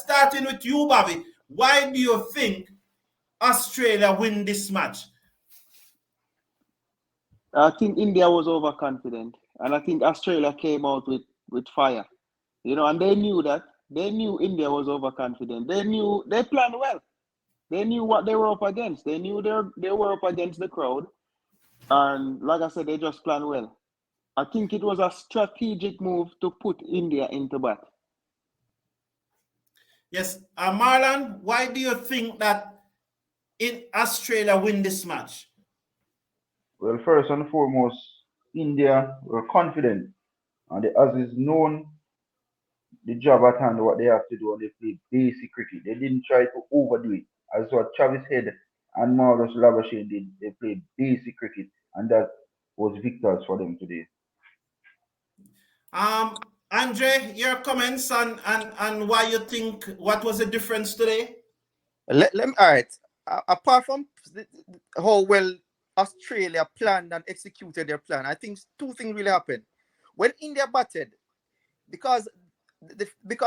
starting with you, Bobby. Why do you think Australia win this match? I think India was overconfident, and I think Australia came out with fire. You know, and they knew that. They knew India was overconfident. They planned well. They knew what they were up against. They knew they were up against the crowd. And like I said, they just planned well. I think it was a strategic move to put India into bat. Yes, Marlon, why do you think that in Australia win this match? Well, first and foremost, India were confident, and as is known, the job at hand, what they have to do, and they play basic cricket. They didn't try to overdo it, as what Travis Head and Marcus Labuschagne did. They played basic cricket, and that was victors for them today. Andre, your comments on why you think what was the difference today? Let me, all right. Apart from how well Australia planned and executed their plan, I think two things really happened. When India batted, because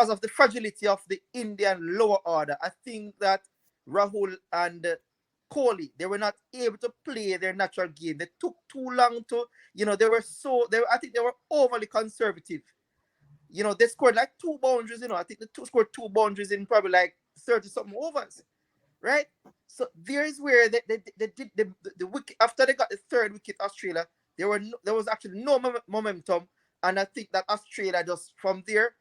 of the fragility of the Indian lower order, I think that Rahul and Kohli, they were not able to play their natural game. They took too long to, I think they were overly conservative. You know, they scored like 2 boundaries, I think they scored 2 boundaries in probably like 30-something overs, right? So there is where they did the wicket. After they got the 3rd wicket, Australia, there was actually no momentum. And I think that Australia just, from there,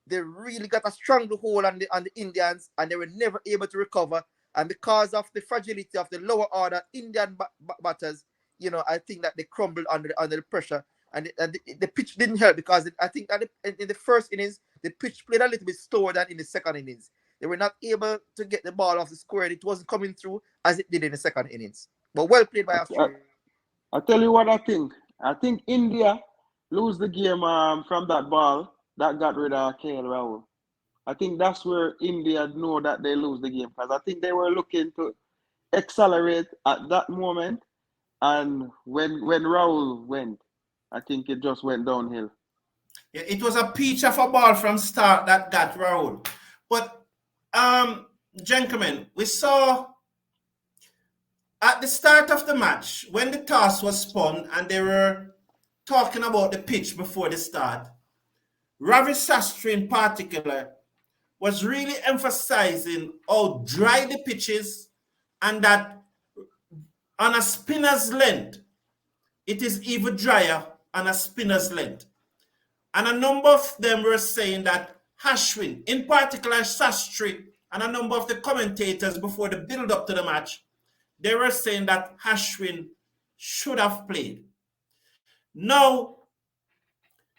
they really got a stranglehold on the Indians, and they were never able to recover. And because of the fragility of the lower order Indian batters, I think that they crumbled under the pressure. And the pitch didn't help, because I think that in the first innings, the pitch played a little bit slower than in the second innings. They were not able to get the ball off the square. It wasn't coming through as it did in the second innings. But well played by Australia. I'll tell you what I think. I think India lose the game from that ball that got rid of Rahul. I think that's where India know that they lose the game, because I think they were looking to accelerate at that moment. And when Rahul went, I think it just went downhill. Yeah, it was a peach of a ball from Starc that got Rahul. But, gentlemen, we saw at the start of the match, when the toss was spun and they were talking about the pitch before the start, Ravi Shastri in particular was really emphasizing how dry the pitch is, and that on a spinner's length, it is even drier on a spinner's length. And a number of them were saying that Ashwin, in particular Shastri, and a number of the commentators before the build-up to the match, they were saying that Ashwin should have played. Now,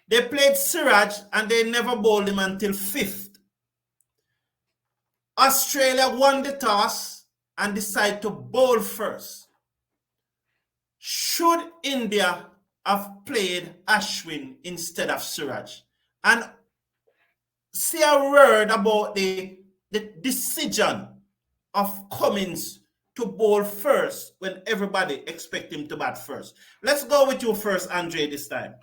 they played Siraj and they never bowled him until 5th. Australia won the toss and decided to bowl first. Should India have played Ashwin instead of Siraj? And say a word about the decision of Cummins to bowl first when everybody expect him to bat first. Let's go with you first, Andre, this time.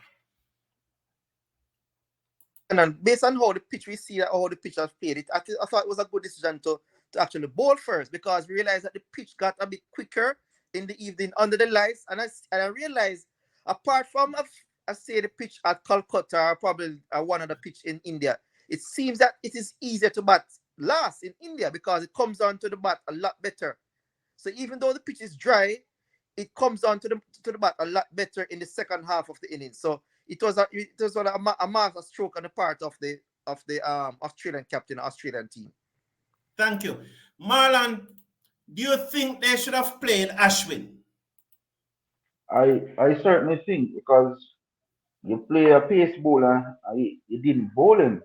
And based on how the pitch we see, how the pitch has played, I thought it was a good decision to actually bowl first, because we realized that the pitch got a bit quicker in the evening under the lights. And I realized, apart from, I say, the pitch at Calcutta, or probably one other pitch in India, it seems that it is easier to bat last in India, because it comes down to the bat a lot better. So even though the pitch is dry, it comes down to the bat a lot better in the second half of the inning. So it was a master stroke on the part of the Australian captain, Australian team. Thank you. Marlon, do you think they should have played Ashwin? I certainly think, because you play a pace bowler, you didn't bowl him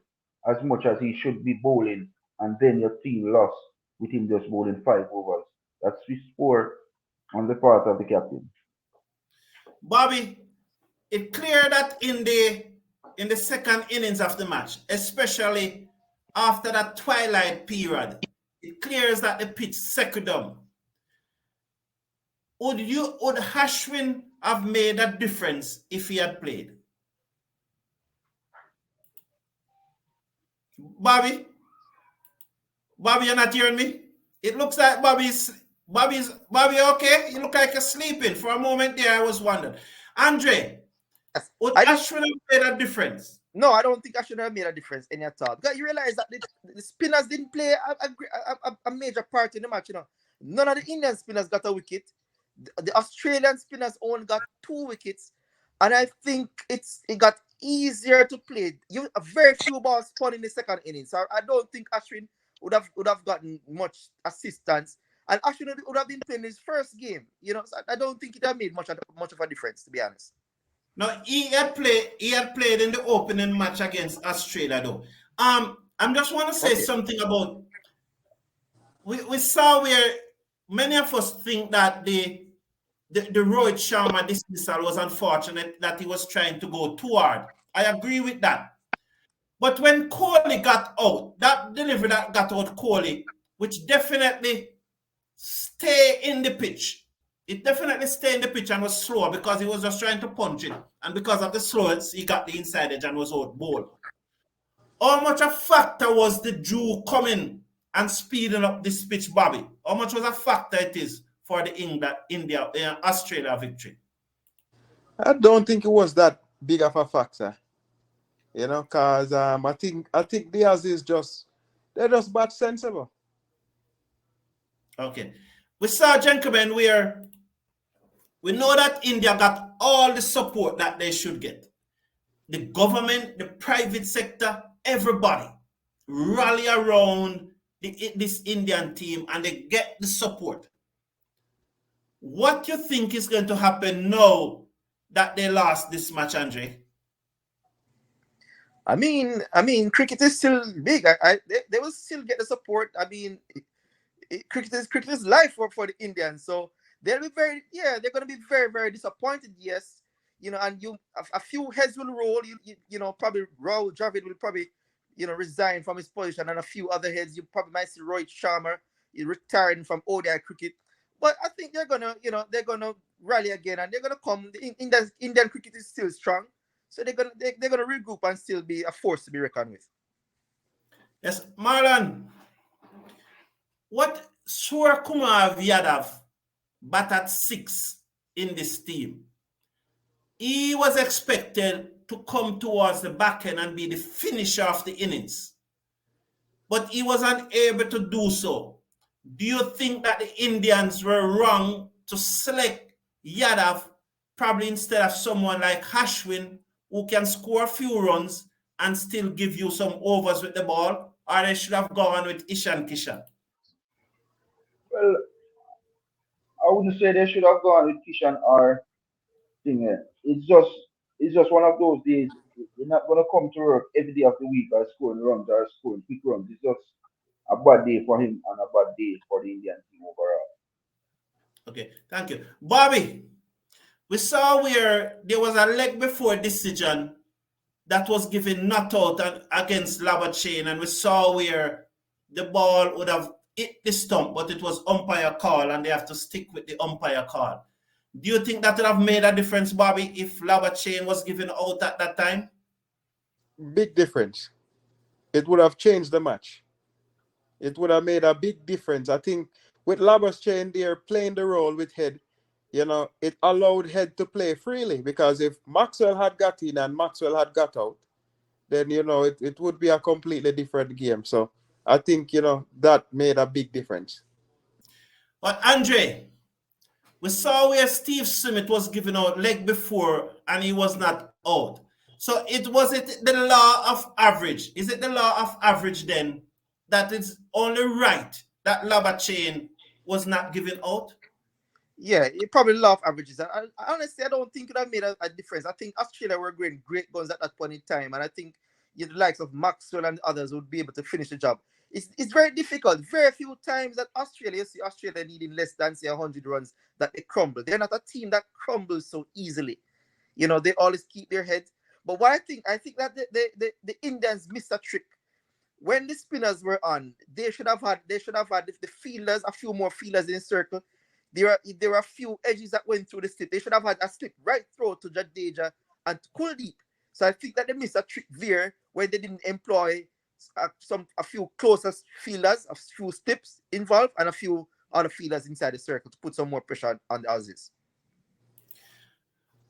as much as he should be bowling, and then your team lost with him just bowling 5 overs. That's the score on the part of the captain. Bobby, it's clear that in the second innings of the match, especially after that twilight period, it clears that the pitch settled down. Would Ashwin have made a difference if he had played? Bobby? Bobby, you're not hearing me? It looks like Bobby, okay? You look like you're sleeping. For a moment there, I was wondering. Andre, Yes. would I don't, Ashwin have made a difference? no, I don't think I should have made a difference any at all. Because you realize that the spinners didn't play a major part in the match. None of the Indian spinners got a wicket. The Australian spinners only got 2 wickets, and I think it got easier to play. You a very few balls spun in the second innings, so I don't think Ashwin would have gotten much assistance, and Ashwin would have been playing his first game. So I don't think it had made much of a difference, to be honest. No, he had played in the opening match against Australia though. I just want to say something about we saw where many of us think that the Rohit Sharma dismissal was unfortunate, that he was trying to go too hard. I agree with that. But when Kohli got out, that delivery that got out Kohli, which definitely stay in the pitch. It definitely stayed in the pitch and was slow because he was just trying to punch it. And because of the slowness, he got the inside edge and was out ball. How much a factor was the Jew coming and speeding up this pitch, Bobby? How much was a factor it is for the Australia victory? I don't think it was that big of a factor, because I think the Aussies they're just bad sensible. Okay. We saw, gentlemen, where we know that India got all the support that they should get. The government, the private sector, everybody rally around this Indian team and they get the support. What do you think is going to happen now that they lost this match, Andre? I mean, cricket is still big. They will still get the support. I mean, cricket is life for the Indians. So they're going to be very, very disappointed. Yes, and a few heads will roll. Probably Rahul Dravid will probably resign from his position, and a few other heads. You probably might see Rohit Sharma retiring from ODI cricket. But I think they're gonna rally again, and they're gonna come. The Indian cricket is still strong, so they're gonna regroup and still be a force to be reckoned with. Yes, Marlon. What Surya Kumar Yadav batted 6 in this team. He was expected to come towards the back end and be the finisher of the innings, but he was unable to do so. Do you think that the Indians were wrong to select Yadav probably instead of someone like Ashwin, who can score a few runs and still give you some overs with the ball, or they should have gone with Ishan Kishan? Well, I wouldn't say they should have gone with Kishan or thing. It's just one of those days. You're not gonna come to work every day of the week or scoring runs or scoring quick runs. It's just a bad day for him and a bad day for the Indian team overall. Okay, thank you. Bobby, we saw where there was a leg before decision that was given not out against Labuschagne, and we saw where the ball would have hit the stump, but it was umpire call, and they have to stick with the umpire call. Do you think that would have made a difference, Bobby, if Labuschagne was given out at that time? Big difference. It would have changed the match. It would have made a big difference. I think with Labuschagne there playing the role with Head, it allowed Head to play freely, because if Maxwell had got in and Maxwell had got out, then, it would be a completely different game. So I think, that made a big difference. But Andre, we saw where Steve Smith was given out leg before and he was not out. So was it the law of average? Is it the law of average then that it's only right that Labuschagne was not given out? Yeah, it probably law of averages. Honestly, I don't think it would have made a difference. I think Australia were going great guns at that point in time, and I think the likes of Maxwell and others would be able to finish the job. It's very difficult. Very few times that you see Australia needing less than, say, 100 runs that they crumble. They're not a team that crumbles so easily. They always keep their heads. But what I think that the Indians missed a trick. When the spinners were on, they should have had the fielders, a few more fielders in the circle. There were a few edges that went through the slip. They should have had a slip right through to Jadeja and to Kuldeep. So I think that they missed a trick there when they didn't employ a few closest fielders, a few steps involved, and a few other fielders inside the circle to put some more pressure on the Aussies.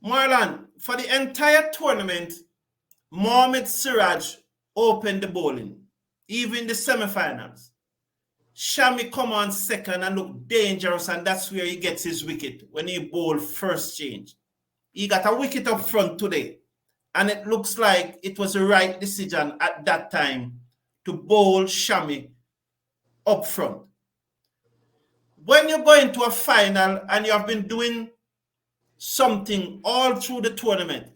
Marlon, for the entire tournament, Mohamed Siraj opened the bowling, even the semi-finals. Shami come on second and look dangerous, and that's where he gets his wicket when he bowled first change. He got a wicket up front today, and it looks like it was the right decision at that time to bowl Shami up front. When you go into a final and you have been doing something all through the tournament,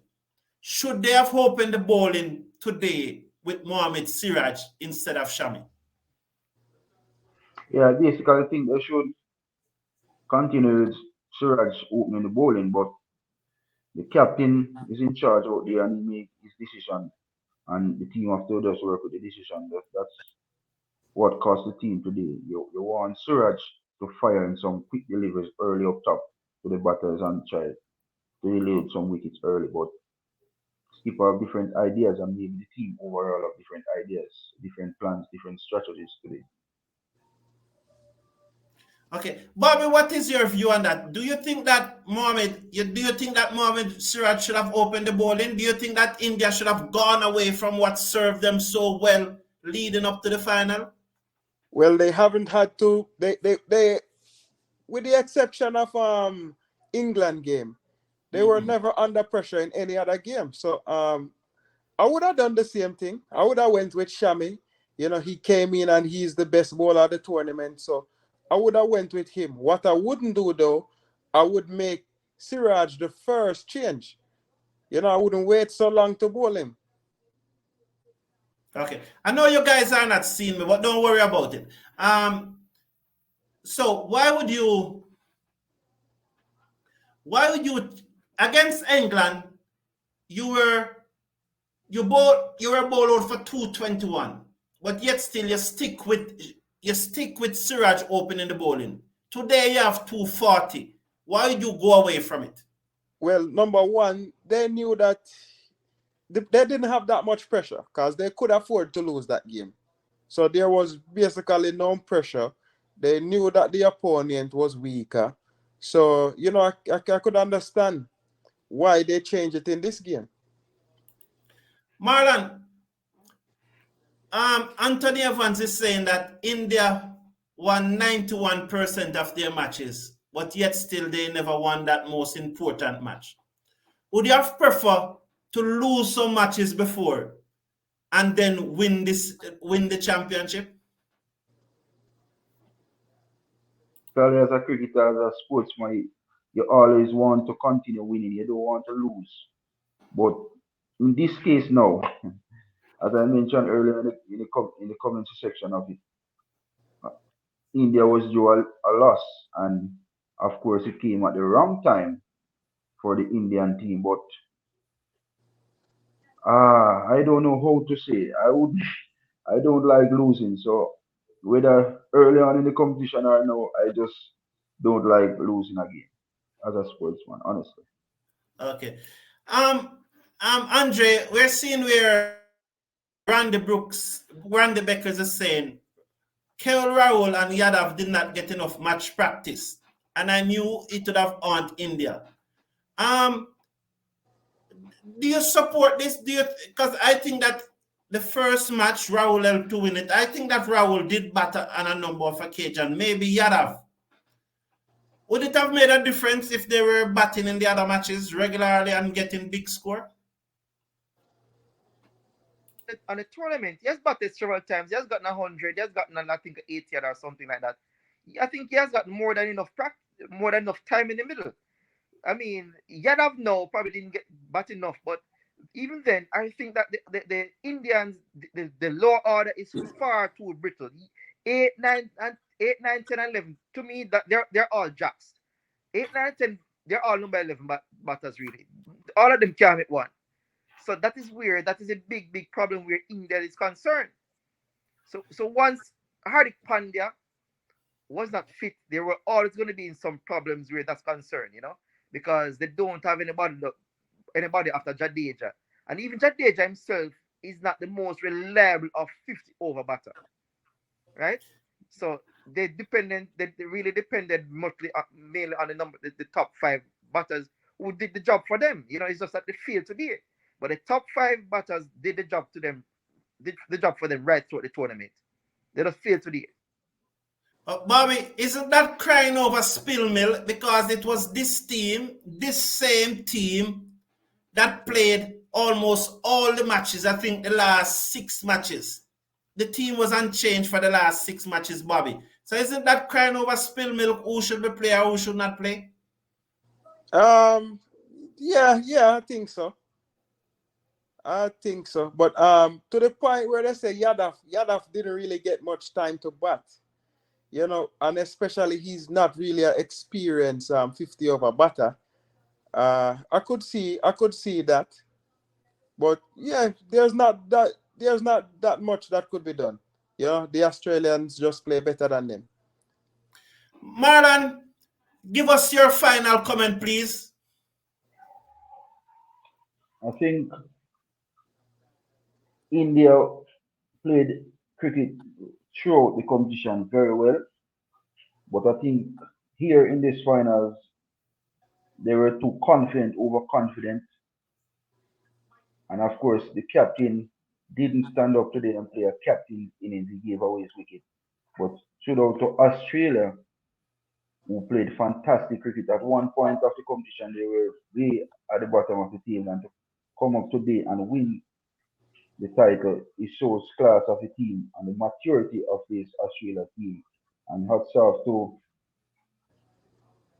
should they have opened the bowling today with Mohamed Siraj instead of Shami? Yeah, basically, I think they should continue with Suraj opening the bowling, but the captain is in charge out there and he make his decision, and the team have to just work with the decision. That's what cost the team today. You want Suraj to fire in some quick deliveries early up top to the batters and try to relay some wickets early, but skipper have different ideas and maybe the team overall have different ideas, different plans, different strategies today. Okay, Bobby, what is your view on that? Do you think that Mohamed Siraj should have opened the bowling? Do you think that India should have gone away from what served them so well leading up to the final? Well, they haven't had to. They with the exception of England game, they were never under pressure in any other game. So I would have done the same thing. I would have went with Shami. You know, he came in and he's the best bowler of the tournament. So I would have went with him. What I wouldn't do though, I would make Siraj the first change. You know, I wouldn't wait so long to bowl him. Okay, I know you guys are not seeing me, but don't worry about it. So why would you against England? You were bowled out for 221, but yet still you stick with Siraj opening the bowling. Today you have 240. Why did you go away from it? Well, number one, they knew that they didn't have that much pressure because they could afford to lose that game. So there was basically no pressure. They knew that the opponent was weaker. So, you know, I could understand why they changed it in this game. Marlon, Anthony Evans is saying that India won 91% of their matches, but yet still they never won that most important match. Would you have preferred to lose some matches before and then win the championship? Probably as a cricketer, as a sportsman, you always want to continue winning. You don't want to lose. But in this case now, as I mentioned earlier in the comments section of it, India was due a loss, and of course it came at the wrong time for the Indian team. But I don't know how to say. I don't like losing. So whether early on in the competition or no, I just don't like losing again as a sportsman, honestly. Okay. Andre, we're seeing where Randy Beckers is saying KL Rahul and Yadav did not get enough match practice, and I knew it would have earned India. Do you support this? Because I think that the first match Rahul helped to win it. I think that Rahul did batter on a number of occasions. Maybe Yadav. Would it have made a difference if they were batting in the other matches regularly and getting big score? On the tournament, he has batted several times. He has gotten 100. He has gotten, I think, 80 or something like that. I think he has got more than enough practice, more than enough time in the middle. I mean, Yadav no probably didn't get bat enough, but even then, I think that the Indians, the lower order is far too brittle. 8, 9, 10, and 11. To me, that they're all jacks. 8, 9, 10, they're all number 11 batters really. All of them can't hit one. So that is weird. That is a big problem where India is concerned. So once Hardik Pandya was not fit, there were always going to be in some problems where that's concerned, because they don't have anybody after Jadeja. And even Jadeja himself is not the most reliable of 50 over batter, right? So they really depended mostly mainly on the top five batters who did the job for them. It's just that they failed today. But the top five batters did the job to them, did the job for them right throughout the tournament. They just failed today. Bobby, isn't that crying over spill milk? Because it was this team, this same team, that played almost all the matches. I think the last 6 matches. The team was unchanged for the last 6 matches, Bobby. So isn't that crying over spill milk? Who should be play or who should not play? Yeah, I think so. But to the point where they say Yadav didn't really get much time to bat, and especially he's not really an experienced 50 over batter. I could see that, but yeah, there's not that much that could be done. The Australians just play better than them. Marlon, give us your final comment, please. I think India played cricket throughout the competition very well, but I think here in this finals they were too confident, overconfident, and of course the captain didn't stand up today and play a captain innings. He gave away his wicket. But shout to Australia, who played fantastic cricket. At one point of the competition, they were way at the bottom of the table, and to come up today and win the title, it shows class of the team and the maturity of this Australia team. And hats off to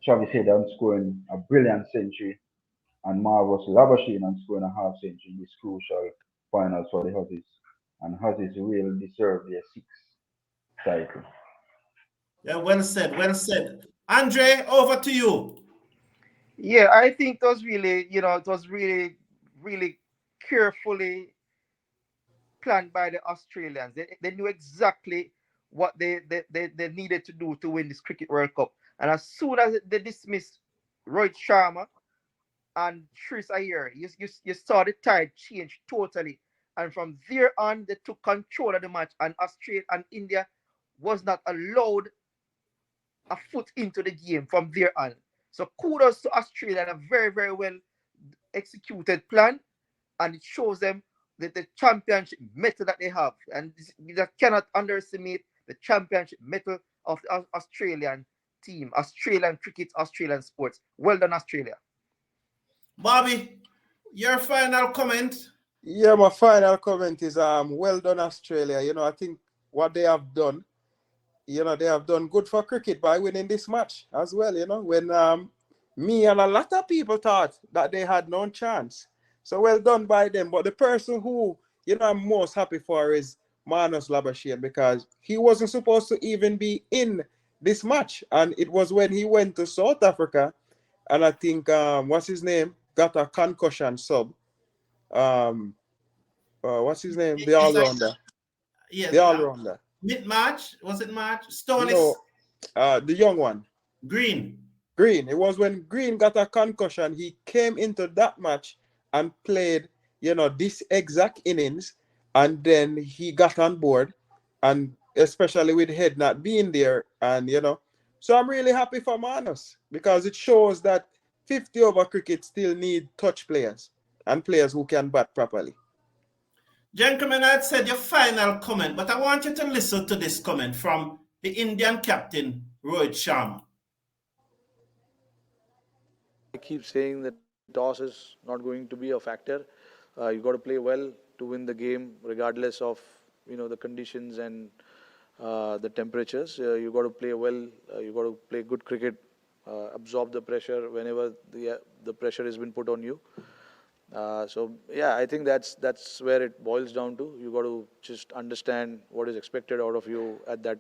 Travis Head on scoring a brilliant century and Marvus Labuschagne on scoring a half century in this crucial finals for the Aussies. And Aussies really deserve their 6th title. Yeah, well said, well said. Andre, over to you. Yeah, I think it was really, really carefully planned by the Australians. They knew exactly what they needed to do to win this Cricket World Cup. And as soon as they dismissed Rohit Sharma and Shreyas Iyer, you saw the tide change totally. And from there on, they took control of the match, and Australia and India was not allowed a foot into the game from there on. So kudos to Australia and a very, very well executed plan, and it shows them that the championship mettle that they have, and that cannot underestimate the championship mettle of the Australian team, Australian cricket, Australian sports. Well done, Australia. Bobby, your final comment. Yeah, my final comment is well done, Australia. I think what they have done, they have done good for cricket by winning this match as well. When me and a lot of people thought that they had no chance. So well done by them. But the person who I'm most happy for is Marnus Labuschagne, because he wasn't supposed to even be in this match, and it was when he went to South Africa, and I think what's his name, got a concussion sub. What's his name? The all-rounder. Yes. The all-rounder. Mid-March? Was it March? Stone No, the young one. Green. It was when Green got a concussion. He came into that match and played, this exact innings, and then he got on board, and especially with Head not being there, and so I'm really happy for Marnus, because it shows that 50 over cricket still need touch players and players who can bat properly. Gentlemen, I had said your final comment, but I want you to listen to this comment from the Indian captain, Rohit Sharma. I keep saying that toss is not going to be a factor. You got to play well to win the game, regardless of the conditions and the temperatures. You got to play well. You got to play good cricket. Absorb the pressure whenever the pressure has been put on you. So yeah, I think that's where it boils down to. You got to just understand what is expected out of you at that